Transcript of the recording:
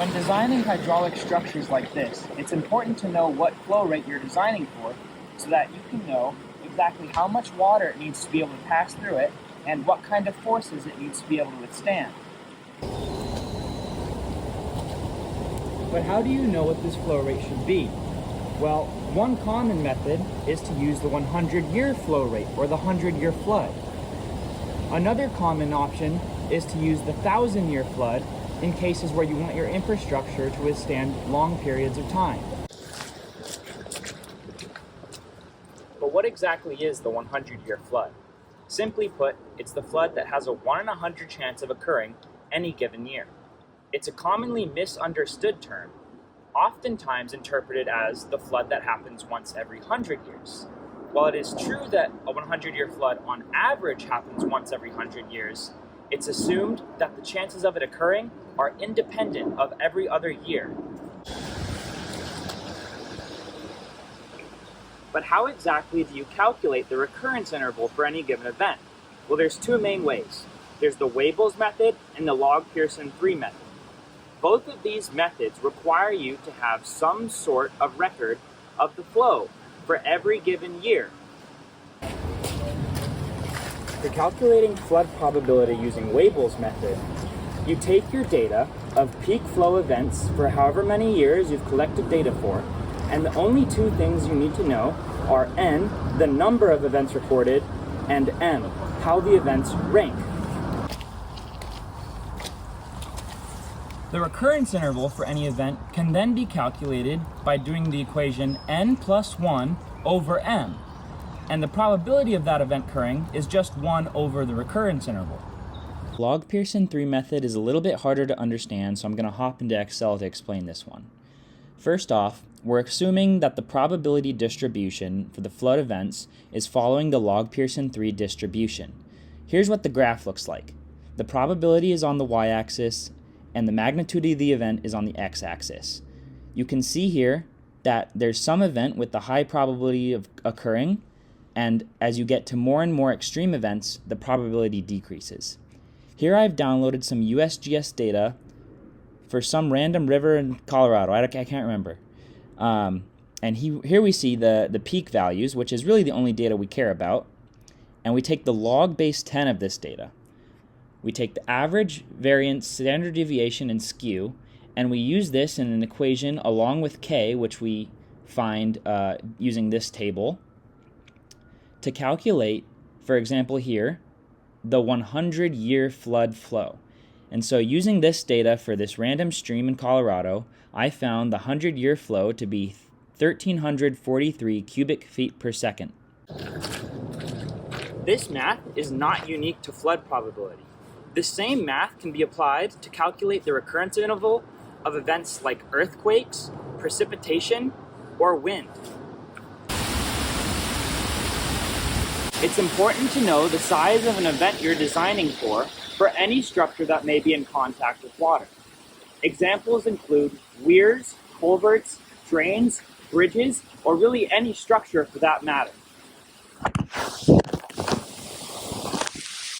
When designing hydraulic structures like this, it's important to know what flow rate you're designing for so that you can know exactly how much water it needs to be able to pass through it and what kind of forces it needs to be able to withstand. But how do you know what this flow rate should be? Well, one common method is to use the 100-year flow rate or the 100-year flood. Another common option is to use the 1,000-year flood in cases where you want your infrastructure to withstand long periods of time. But what exactly is the 100-year flood? Simply put, it's the flood that has a 1 in 100 chance of occurring any given year. It's a commonly misunderstood term, oftentimes interpreted as the flood that happens once every 100 years. While it is true that a 100-year flood on average happens once every 100 years, it's assumed that the chances of it occurring are independent of every other year. But how exactly do you calculate the recurrence interval for any given event? Well, there's two main ways. There's the Weibull's method and the log-Pearson-3 method. Both of these methods require you to have some sort of record of the flow for every given year. For calculating flood probability using Weibull's method, you take your data of peak flow events for however many years you've collected data for, and the only two things you need to know are n, the number of events recorded, and m, how the events rank. The recurrence interval for any event can then be calculated by doing the equation n plus 1 over m, and the probability of that event occurring is just 1 over the recurrence interval. The log-Pearson-3 method is a little bit harder to understand, so I'm going to hop into Excel to explain this one. First off, we're assuming that the probability distribution for the flood events is following the log-Pearson-3 distribution. Here's what the graph looks like. The probability is on the y-axis, and the magnitude of the event is on the x-axis. You can see here that there's some event with the high probability of occurring, and as you get to more and more extreme events, the probability decreases. Here I've downloaded some USGS data for some random river in Colorado. I can't remember. And here we see the peak values, which is really the only data we care about, and we take the log base 10 of this data. We take the average, variance, standard deviation, and skew, and we use this in an equation along with k, which we find using this table, to calculate, for example here, the 100-year flood flow. And so using this data for this random stream in Colorado, I found the 100-year flow to be 1,343 cubic feet per second. This math is not unique to flood probability. The same math can be applied to calculate the recurrence interval of events like earthquakes, precipitation, or wind. It's important to know the size of an event you're designing for any structure that may be in contact with water. Examples include weirs, culverts, drains, bridges, or really any structure for that matter.